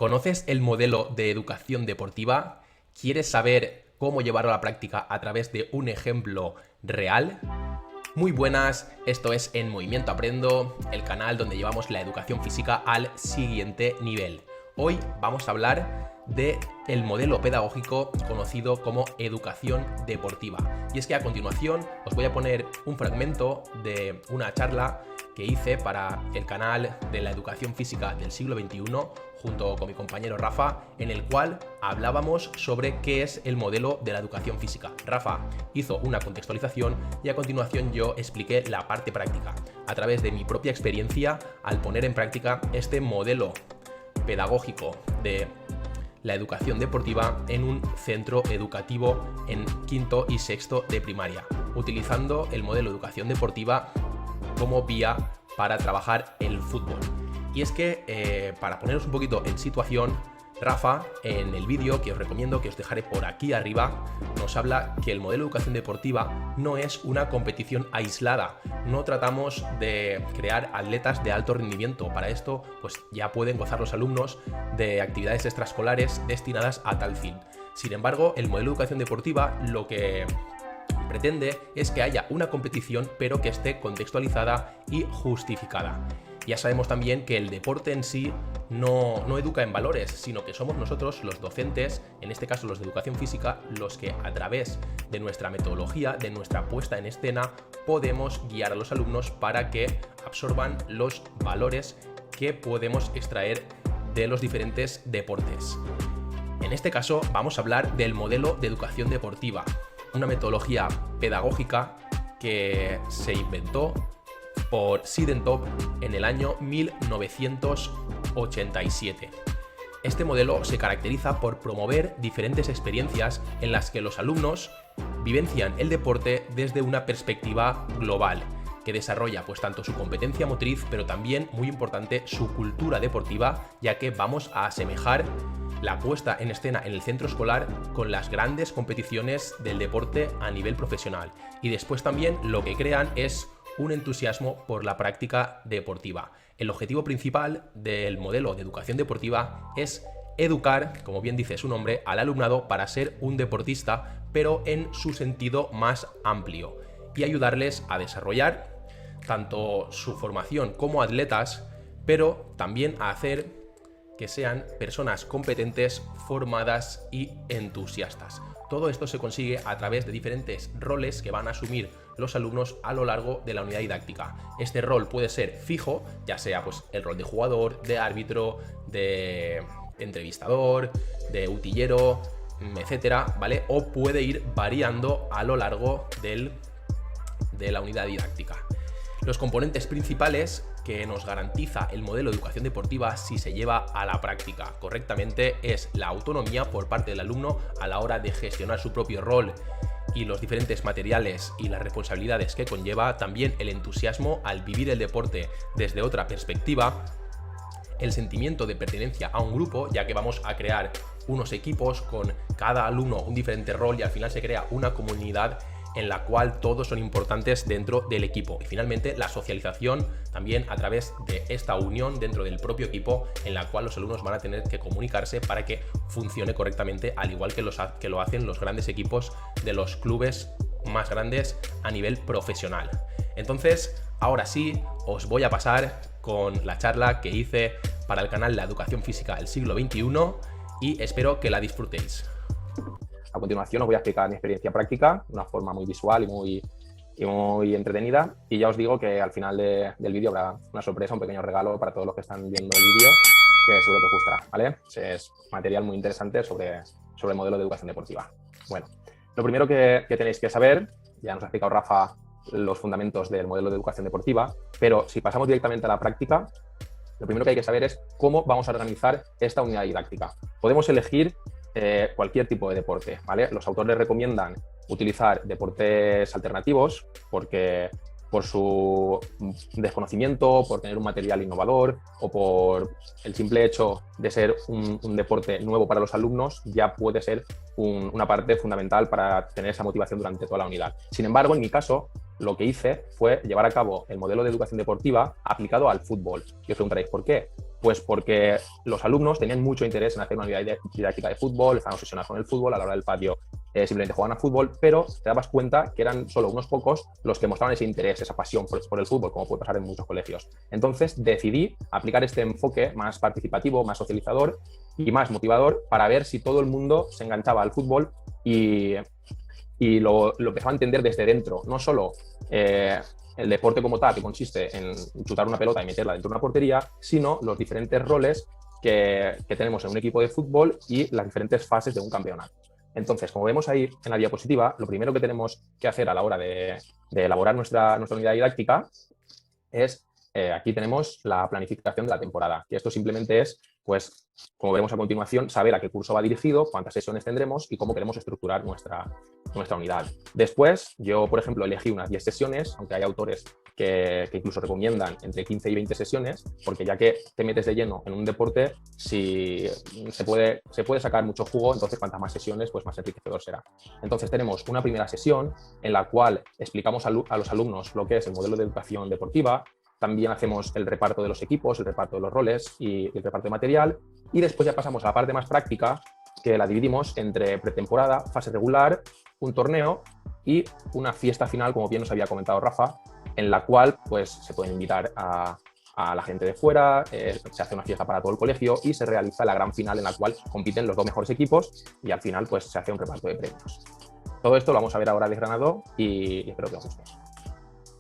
¿Conoces el modelo de educación deportiva? ¿Quieres saber cómo llevarlo a la práctica a través de un ejemplo real? Muy buenas, esto es En Movimiento Aprendo, el canal donde llevamos la educación física al siguiente nivel. Hoy vamos a hablar del modelo pedagógico conocido como educación deportiva. Y es que a continuación os voy a poner un fragmento de una charla que hice para el canal de la educación física del siglo XXI junto con mi compañero Rafa, en el cual hablábamos sobre qué es el modelo de la educación física. Rafa hizo una contextualización y a continuación yo expliqué la parte práctica, a través de mi propia experiencia al poner en práctica este modelo pedagógico de la educación deportiva en un centro educativo en quinto y sexto de primaria, utilizando el modelo de educación deportiva como vía para trabajar el fútbol. Y es que, para poneros un poquito en situación, Rafa, en el vídeo que os recomiendo, que os dejaré por aquí arriba, nos habla que el modelo de educación deportiva no es una competición aislada. No tratamos de crear atletas de alto rendimiento. Para esto, pues ya pueden gozar los alumnos de actividades extraescolares destinadas a tal fin. Sin embargo, el modelo de educación deportiva lo que pretende es que haya una competición, pero que esté contextualizada y justificada. Ya sabemos también que el deporte en sí no educa en valores, sino que somos nosotros los docentes, en este caso los de educación física, los que a través de nuestra metodología, de nuestra puesta en escena, podemos guiar a los alumnos para que absorban los valores que podemos extraer de los diferentes deportes. En este caso vamos a hablar del modelo de educación deportiva, una metodología pedagógica que se inventó por Siedentop en el año 1987. Este modelo se caracteriza por promover diferentes experiencias en las que los alumnos vivencian el deporte desde una perspectiva global, que desarrolla pues tanto su competencia motriz, pero también, muy importante, su cultura deportiva, ya que vamos a asemejar la puesta en escena en el centro escolar con las grandes competiciones del deporte a nivel profesional. Y después también lo que crean es un entusiasmo por la práctica deportiva. El objetivo principal del modelo de educación deportiva es educar, como bien dice su nombre, al alumnado para ser un deportista, pero en su sentido más amplio, y ayudarles a desarrollar tanto su formación como atletas, pero también a hacer que sean personas competentes, formadas y entusiastas. Todo esto se consigue a través de diferentes roles que van a asumir los alumnos a lo largo de la unidad didáctica. Este rol puede ser fijo, ya sea pues el rol de jugador, de árbitro, de entrevistador, de utillero, etcétera, ¿vale? O puede ir variando a lo largo de la unidad didáctica. Los componentes principales que nos garantiza el modelo de educación deportiva, si se lleva a la práctica correctamente, es la autonomía por parte del alumno a la hora de gestionar su propio rol y los diferentes materiales y las responsabilidades que conlleva, también el entusiasmo al vivir el deporte desde otra perspectiva, el sentimiento de pertenencia a un grupo, ya que vamos a crear unos equipos con cada alumno un diferente rol y al final se crea una comunidad en la cual todos son importantes dentro del equipo. Y finalmente la socialización también a través de esta unión dentro del propio equipo, en la cual los alumnos van a tener que comunicarse para que funcione correctamente, al igual que lo hacen los grandes equipos de los clubes más grandes a nivel profesional. Entonces, ahora sí, os voy a pasar con la charla que hice para el canal La Educación Física del siglo XXI y espero que la disfrutéis. A continuación os voy a explicar mi experiencia práctica de una forma muy visual y muy entretenida, y ya os digo que al final del vídeo habrá una sorpresa, un pequeño regalo para todos los que están viendo el vídeo, que seguro que os gustará, ¿vale? Es material muy interesante sobre el modelo de educación deportiva. Bueno, lo primero que tenéis que saber, ya nos ha explicado Rafa los fundamentos del modelo de educación deportiva, pero si pasamos directamente a la práctica, lo primero que hay que saber es cómo vamos a organizar esta unidad didáctica. Podemos elegir cualquier tipo de deporte, ¿vale? Los autores recomiendan utilizar deportes alternativos porque por su desconocimiento, por tener un material innovador o por el simple hecho de ser un deporte nuevo para los alumnos, ya puede ser una parte fundamental para tener esa motivación durante toda la unidad. Sin embargo, en mi caso, lo que hice fue llevar a cabo el modelo de educación deportiva aplicado al fútbol. Y os preguntaréis, ¿por qué? Pues porque los alumnos tenían mucho interés en hacer una unidad didáctica de fútbol, estaban obsesionados con el fútbol, a la hora del patio simplemente jugaban a fútbol, pero te dabas cuenta que eran solo unos pocos los que mostraban ese interés, esa pasión por el fútbol, como puede pasar en muchos colegios. Entonces decidí aplicar este enfoque más participativo, más socializador y más motivador para ver si todo el mundo se enganchaba al fútbol y lo empezaba a entender desde dentro, no solo el deporte como tal, que consiste en chutar una pelota y meterla dentro de una portería, sino los diferentes roles que tenemos en un equipo de fútbol y las diferentes fases de un campeonato. Entonces, como vemos ahí en la diapositiva, lo primero que tenemos que hacer a la hora de elaborar nuestra unidad didáctica es, aquí tenemos la planificación de la temporada, que esto simplemente es, pues, como veremos a continuación, saber a qué curso va dirigido, cuántas sesiones tendremos y cómo queremos estructurar nuestra unidad. Después, yo, por ejemplo, elegí unas 10 sesiones, aunque hay autores que incluso recomiendan entre 15 y 20 sesiones, porque ya que te metes de lleno en un deporte, si se puede sacar mucho jugo, entonces cuantas más sesiones, pues más enriquecedor será. Entonces tenemos una primera sesión en la cual explicamos a los alumnos lo que es el modelo de educación deportiva, también hacemos el reparto de los equipos, el reparto de los roles y el reparto de material, y después ya pasamos a la parte más práctica, que la dividimos entre pretemporada, fase regular, un torneo y una fiesta final, como bien nos había comentado Rafa, en la cual pues, se pueden invitar a la gente de fuera, se hace una fiesta para todo el colegio y se realiza la gran final en la cual compiten los 2 mejores equipos y al final pues, se hace un reparto de premios. Todo esto lo vamos a ver ahora desgranado y espero que os guste.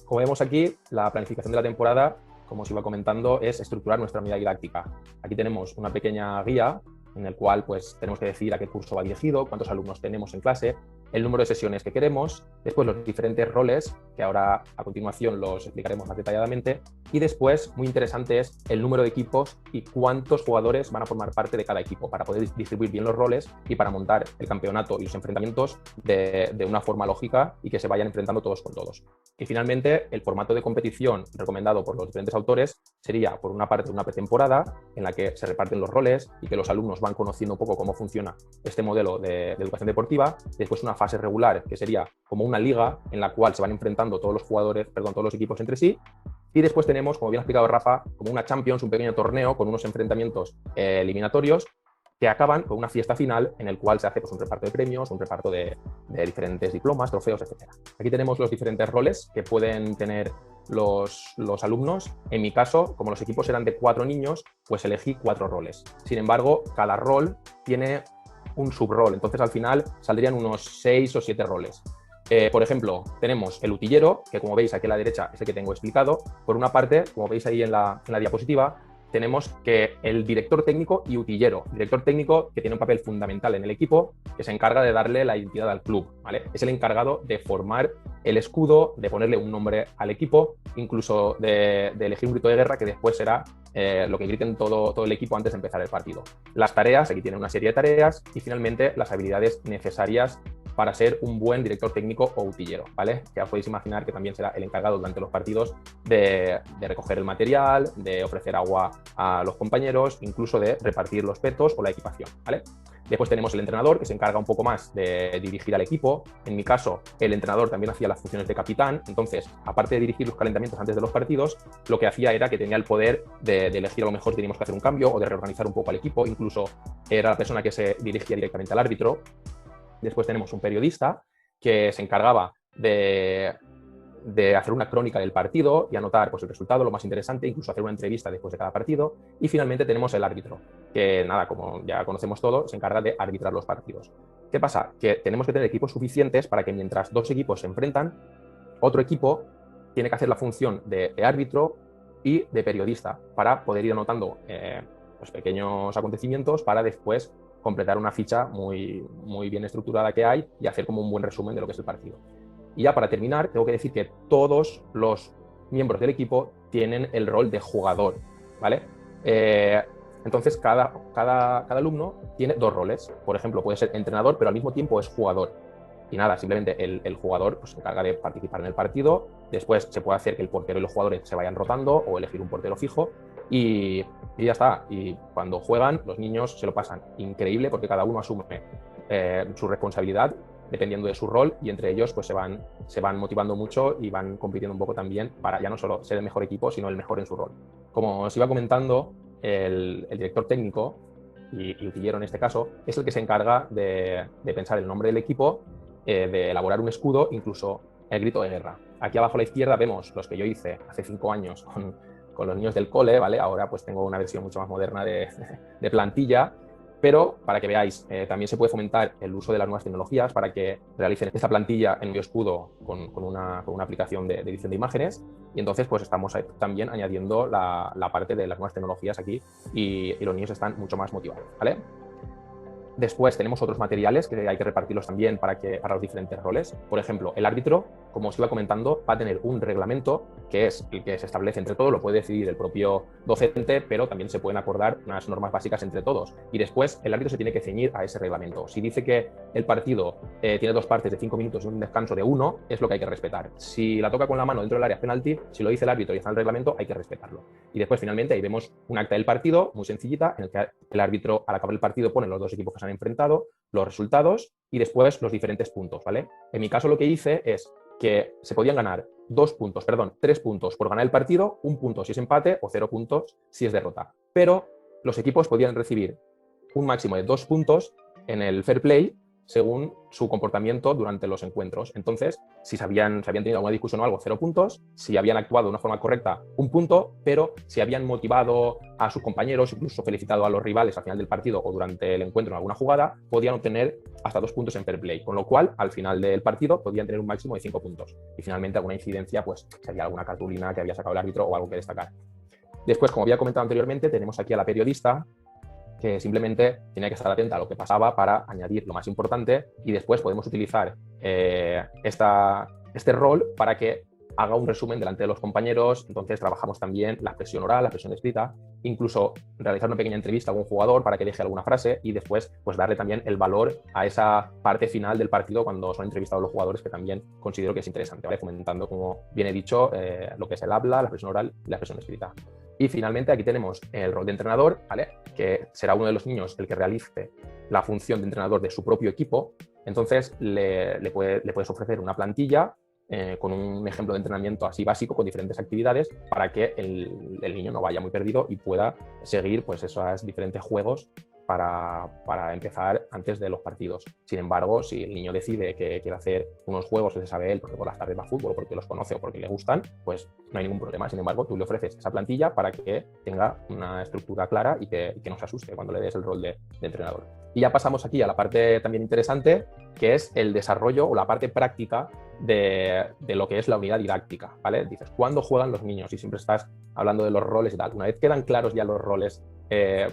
Como vemos aquí, la planificación de la temporada, como os iba comentando, es estructurar nuestra unidad didáctica. Aquí tenemos una pequeña guía en el cual pues, tenemos que decidir a qué curso va dirigido, cuántos alumnos tenemos en clase, el número de sesiones que queremos, después los diferentes roles, que ahora a continuación los explicaremos más detalladamente, y después, muy interesante, es el número de equipos y cuántos jugadores van a formar parte de cada equipo para poder distribuir bien los roles y para montar el campeonato y los enfrentamientos de una forma lógica y que se vayan enfrentando todos con todos. Y finalmente, el formato de competición recomendado por los diferentes autores sería, por una parte, una pretemporada en la que se reparten los roles y que los alumnos van conociendo un poco cómo funciona este modelo de educación deportiva, después una fase regular, que sería como una liga en la cual se van enfrentando todos los equipos entre sí, y después tenemos, como bien ha explicado Rafa, como una Champions, un pequeño torneo con unos enfrentamientos eliminatorios que acaban con una fiesta final en el cual se hace pues, un reparto de premios, un reparto de diferentes diplomas, trofeos, etc. Aquí tenemos los diferentes roles que pueden tener los alumnos. En mi caso, como los equipos eran de 4 niños, pues elegí 4 roles. Sin embargo, cada rol tiene un subrol, entonces al final saldrían unos 6 o 7 roles. Por ejemplo, tenemos el utillero, que como veis aquí a la derecha es el que tengo explicado. Por una parte, como veis ahí en la diapositiva, tenemos que el director técnico y utillero. Director técnico que tiene un papel fundamental en el equipo, que se encarga de darle la identidad al club, ¿vale? Es el encargado de formar el escudo, de ponerle un nombre al equipo, incluso de elegir un grito de guerra que después será lo que griten todo el equipo antes de empezar el partido. Las tareas, aquí tienen una serie de tareas y finalmente las habilidades necesarias para ser un buen director técnico o utillero, ¿vale? Ya podéis imaginar que también será el encargado durante los partidos de recoger el material, de ofrecer agua a los compañeros, incluso de repartir los petos o la equipación, ¿vale? Después tenemos el entrenador, que se encarga un poco más de dirigir al equipo. En mi caso, el entrenador también hacía las funciones de capitán. Entonces, aparte de dirigir los calentamientos antes de los partidos, lo que hacía era que tenía el poder de elegir a lo mejor si teníamos que hacer un cambio o de reorganizar un poco al equipo. Incluso era la persona que se dirigía directamente al árbitro. Después tenemos un periodista que se encargaba de hacer una crónica del partido y anotar pues, el resultado, lo más interesante, incluso hacer una entrevista después de cada partido. Y finalmente tenemos el árbitro, que nada, como ya conocemos todo, se encarga de arbitrar los partidos. ¿Qué pasa? Que tenemos que tener equipos suficientes para que mientras 2 equipos se enfrentan, otro equipo tiene que hacer la función de árbitro y de periodista para poder ir anotando pues, pequeños acontecimientos para después completar una ficha muy, muy bien estructurada que hay y hacer como un buen resumen de lo que es el partido. Y ya para terminar, tengo que decir que todos los miembros del equipo tienen el rol de jugador, ¿vale? Entonces, cada alumno tiene 2 roles. Por ejemplo, puede ser entrenador, pero al mismo tiempo es jugador. Y nada, simplemente el jugador pues, se encarga de participar en el partido. Después se puede hacer que el portero y los jugadores se vayan rotando o elegir un portero fijo. Y ya está. Y cuando juegan, los niños se lo pasan increíble porque cada uno asume su responsabilidad dependiendo de su rol y entre ellos pues, se van motivando mucho y van compitiendo un poco también para ya no solo ser el mejor equipo, sino el mejor en su rol. Como os iba comentando, el director técnico y utillero en este caso, es el que se encarga de pensar el nombre del equipo, de elaborar un escudo, incluso el grito de guerra. Aquí abajo a la izquierda vemos los que yo hice hace 5 años con los niños del cole, ¿vale? Ahora pues tengo una versión mucho más moderna de plantilla, pero para que veáis, también se puede fomentar el uso de las nuevas tecnologías para que realicen esta plantilla en escudo con una aplicación de edición de imágenes, y entonces pues estamos también añadiendo la parte de las nuevas tecnologías aquí y los niños están mucho más motivados, ¿vale? Después tenemos otros materiales que hay que repartirlos también para los diferentes roles. Por ejemplo, el árbitro, como os iba comentando, va a tener un reglamento que es el que se establece entre todos, lo puede decidir el propio docente, pero también se pueden acordar unas normas básicas entre todos. Y después el árbitro se tiene que ceñir a ese reglamento. Si dice que el partido tiene 2 partes de 5 minutos y un descanso de 1, es lo que hay que respetar. Si la toca con la mano dentro del área penalti, si lo dice el árbitro y está en el reglamento, hay que respetarlo. Y después finalmente ahí vemos un acta del partido muy sencillita en el que el árbitro al acabar el partido pone los 2 equipos que se han enfrentado, los resultados y después los diferentes puntos, ¿vale? En mi caso lo que hice es que se podían ganar 3 puntos por ganar el partido, 1 punto si es empate o 0 puntos si es derrota. Pero los equipos podían recibir un máximo de 2 puntos en el fair play según su comportamiento durante los encuentros. Entonces, si habían tenido alguna discusión o algo, 0 puntos. Si habían actuado de una forma correcta, 1 punto. Pero si habían motivado a sus compañeros, incluso felicitado a los rivales al final del partido o durante el encuentro en alguna jugada, podían obtener hasta 2 puntos en fair play. Con lo cual, al final del partido, podían tener un máximo de 5 puntos. Y finalmente, alguna incidencia, pues, si había alguna cartulina que había sacado el árbitro o algo que destacar. Después, como había comentado anteriormente, tenemos aquí a la periodista, que simplemente tenía que estar atenta a lo que pasaba para añadir lo más importante, y después podemos utilizar este rol para que haga un resumen delante de los compañeros. Entonces trabajamos también la expresión oral, la expresión escrita, incluso realizar una pequeña entrevista a algún jugador para que deje alguna frase y después pues darle también el valor a esa parte final del partido cuando son entrevistados los jugadores, que también considero que es interesante, ¿vale? Fomentando, como bien he dicho, lo que es el habla, la expresión oral y la expresión escrita. Y finalmente aquí tenemos el rol de entrenador, ¿vale? Que será uno de los niños el que realice la función de entrenador de su propio equipo. Entonces le puedes ofrecer una plantilla con un ejemplo de entrenamiento así básico con diferentes actividades para que el niño no vaya muy perdido y pueda seguir pues esos diferentes juegos para empezar antes de los partidos. Sin embargo, si el niño decide que quiere hacer unos juegos que se sabe él porque por las tardes va a fútbol, porque los conoce o porque le gustan, pues no hay ningún problema. Sin embargo, tú le ofreces esa plantilla para que tenga una estructura clara y que no se asuste cuando le des el rol de entrenador. Y ya pasamos aquí a la parte también interesante, que es el desarrollo o la parte práctica de lo que es la unidad didáctica, ¿vale? Dices, ¿cuándo juegan los niños? Y siempre estás hablando de los roles y tal. Una vez quedan claros ya los roles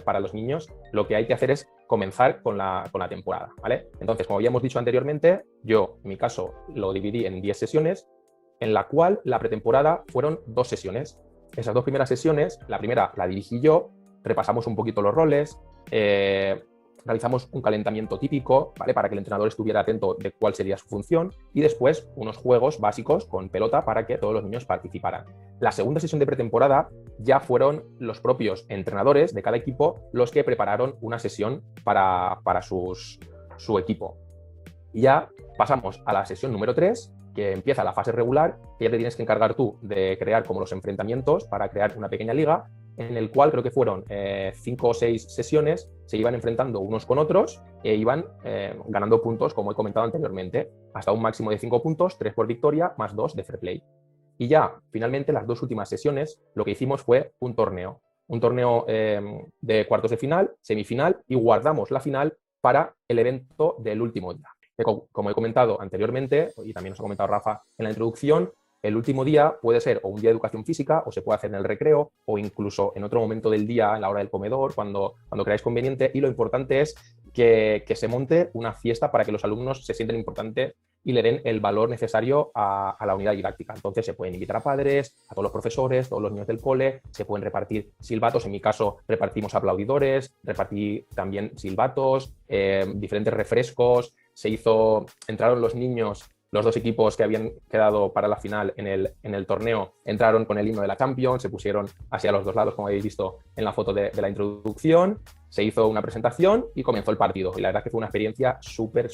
para los niños, lo que hay que hacer es comenzar con la temporada, ¿vale? Entonces, como habíamos dicho anteriormente, yo, en mi caso, lo dividí en 10 sesiones, en la cual la pretemporada fueron 2 sesiones. Esas 2 primeras sesiones, la primera la dirigí yo, repasamos un poquito los roles, realizamos un calentamiento típico, ¿vale? Para que el entrenador estuviera atento de cuál sería su función, y después unos juegos básicos con pelota para que todos los niños participaran. La segunda sesión de pretemporada ya fueron los propios entrenadores de cada equipo los que prepararon una sesión para su equipo. Y ya pasamos a la sesión número 3, que empieza la fase regular, que ya te tienes que encargar tú de crear como los enfrentamientos para crear una pequeña liga, en el cual creo que fueron 5 o 6 sesiones, se iban enfrentando unos con otros e iban ganando puntos, como he comentado anteriormente, hasta un máximo de 5 puntos, 3 por victoria, más 2 de fair play. Y ya, finalmente, las 2 últimas sesiones, lo que hicimos fue un torneo de cuartos de final, semifinal, y guardamos la final para el evento del último día. Como he comentado anteriormente, y también os ha comentado Rafa en la introducción, el último día puede ser o un día de educación física, o se puede hacer en el recreo, o incluso en otro momento del día, en la hora del comedor, cuando creáis conveniente. Y lo importante es que se monte una fiesta para que los alumnos se sientan importantes y le den el valor necesario a la unidad didáctica. Entonces se pueden invitar a padres, a todos los profesores, todos los niños del cole, se pueden repartir silbatos. En mi caso repartimos aplaudidores, repartí también silbatos, diferentes refrescos. Entraron los niños. Los 2 equipos que habían quedado para la final en el torneo entraron con el himno de la Champions, se pusieron hacia los 2 lados, como habéis visto en la foto de la introducción, se hizo una presentación y comenzó el partido. Y la verdad que fue una experiencia súper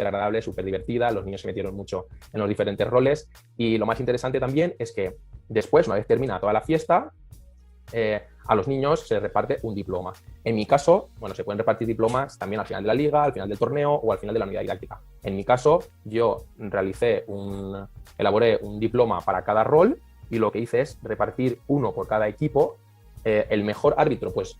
agradable, súper divertida. Los niños se metieron mucho en los diferentes roles. Y lo más interesante también es que después, una vez termina toda la fiesta, a los niños se les reparte un diploma. En mi caso, bueno, se pueden repartir diplomas también al final de la liga, al final del torneo o al final de la unidad didáctica. En mi caso, yo elaboré un diploma para cada rol y lo que hice es repartir uno por cada equipo. El mejor árbitro, pues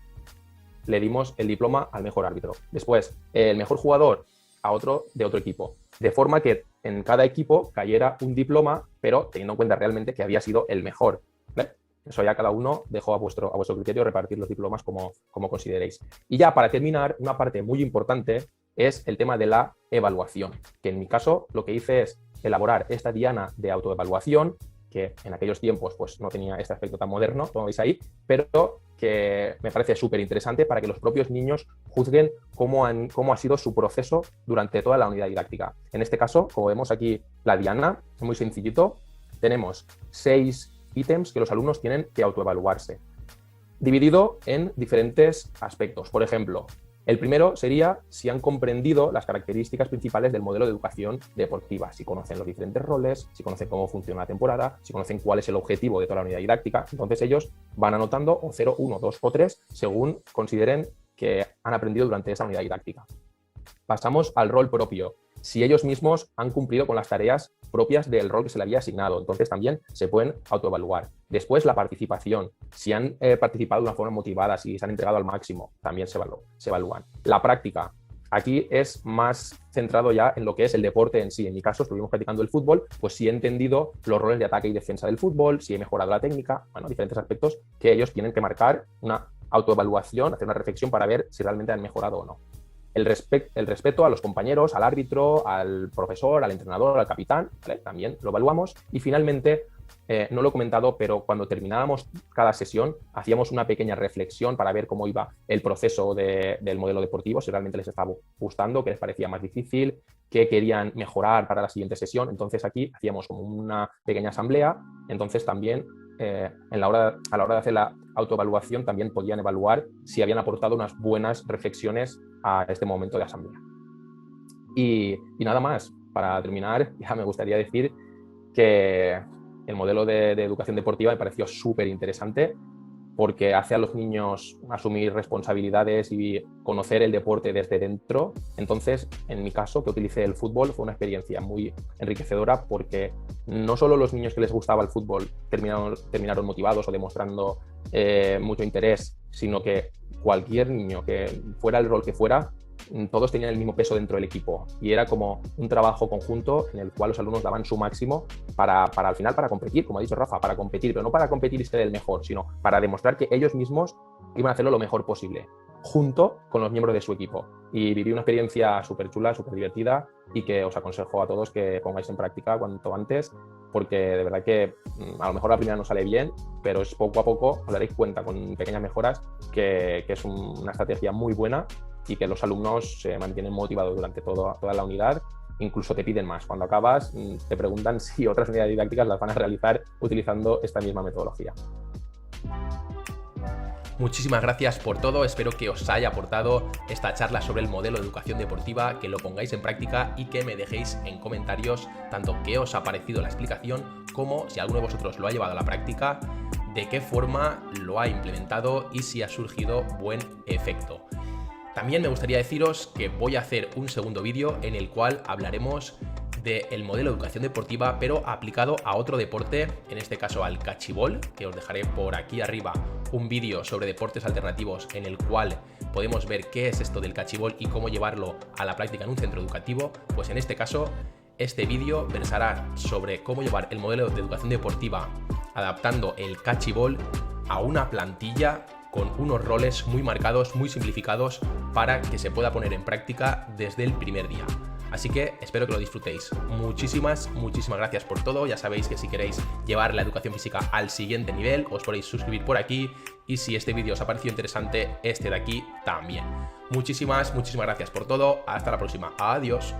le dimos el diploma al mejor árbitro. Después, el mejor jugador a otro de otro equipo. De forma que en cada equipo cayera un diploma, pero teniendo en cuenta realmente que había sido el mejor. ¿Vale? Eso ya cada uno dejo a vuestro criterio repartir los diplomas como consideréis. Y ya para terminar, una parte muy importante es el tema de la evaluación, que en mi caso lo que hice es elaborar esta diana de autoevaluación, que en aquellos tiempos pues no tenía este aspecto tan moderno, como veis ahí, pero que me parece súper interesante para que los propios niños juzguen cómo ha sido su proceso durante toda la unidad didáctica. En este caso, como vemos aquí, la diana es muy sencillito. Tenemos 6 ítems que los alumnos tienen que autoevaluarse, dividido en diferentes aspectos. Por ejemplo, el primero sería si han comprendido las características principales del modelo de educación deportiva, si conocen los diferentes roles, si conocen cómo funciona la temporada, si conocen cuál es el objetivo de toda la unidad didáctica. Entonces ellos van anotando o 0, 1, 2 o 3 según consideren que han aprendido durante esa unidad didáctica. Pasamos al rol propio. Si ellos mismos han cumplido con las tareas propias del rol que se le había asignado, entonces también se pueden autoevaluar. Después, la participación. Si han participado de una forma motivada, si se han entregado al máximo, también se evalúan. La práctica. Aquí es más centrado ya en lo que es el deporte en sí. En mi caso, estuvimos practicando el fútbol, pues si he entendido los roles de ataque y defensa del fútbol, si he mejorado la técnica, bueno, diferentes aspectos que ellos tienen que marcar una autoevaluación, hacer una reflexión para ver si realmente han mejorado o no. El respeto a los compañeros, al árbitro, al profesor, al entrenador, al capitán, ¿vale? También lo evaluamos. Y finalmente, no lo he comentado, pero cuando terminábamos cada sesión, hacíamos una pequeña reflexión para ver cómo iba el proceso del modelo deportivo, si realmente les estaba gustando, qué les parecía más difícil, qué querían mejorar para la siguiente sesión. Entonces aquí hacíamos como una pequeña asamblea. Entonces también a la hora de hacer la autoevaluación también podían evaluar si habían aportado unas buenas reflexiones a este momento de asamblea. Y nada más, para terminar, ya me gustaría decir que el modelo de educación deportiva me pareció súper interesante porque hace a los niños asumir responsabilidades y conocer el deporte desde dentro. Entonces, en mi caso, que utilicé el fútbol, fue una experiencia muy enriquecedora porque no solo los niños que les gustaba el fútbol terminaron motivados o demostrando mucho interés, sino que cualquier niño que fuera el rol que fuera, todos tenían el mismo peso dentro del equipo y era como un trabajo conjunto en el cual los alumnos daban su máximo para al final para competir, como ha dicho Rafa, para competir, pero no para competir y ser el mejor, sino para demostrar que ellos mismos iban a hacerlo lo mejor posible, junto con los miembros de su equipo. Y viví una experiencia súper chula, súper divertida y que os aconsejo a todos que pongáis en práctica cuanto antes, porque de verdad que a lo mejor la primera no sale bien, pero es poco a poco, os daréis cuenta con pequeñas mejoras que es una estrategia muy buena y que los alumnos se mantienen motivados durante toda la unidad. Incluso te piden más. Cuando acabas, te preguntan si otras unidades didácticas las van a realizar utilizando esta misma metodología. Muchísimas gracias por todo, espero que os haya aportado esta charla sobre el modelo de educación deportiva, que lo pongáis en práctica y que me dejéis en comentarios tanto qué os ha parecido la explicación como si alguno de vosotros lo ha llevado a la práctica, de qué forma lo ha implementado y si ha surgido buen efecto. También me gustaría deciros que voy a hacer un segundo vídeo en el cual hablaremos del modelo de educación deportiva, pero aplicado a otro deporte, en este caso al cachibol, que os dejaré por aquí arriba un vídeo sobre deportes alternativos en el cual podemos ver qué es esto del cachibol y cómo llevarlo a la práctica en un centro educativo. Pues en este caso, este vídeo versará sobre cómo llevar el modelo de educación deportiva adaptando el cachibol a una plantilla con unos roles muy marcados, muy simplificados, para que se pueda poner en práctica desde el primer día. Así que espero que lo disfrutéis. Muchísimas gracias por todo. Ya sabéis que si queréis llevar la educación física al siguiente nivel, os podéis suscribir por aquí, y si este vídeo os ha parecido interesante, este de aquí también. Muchísimas gracias por todo. Hasta la próxima. Adiós.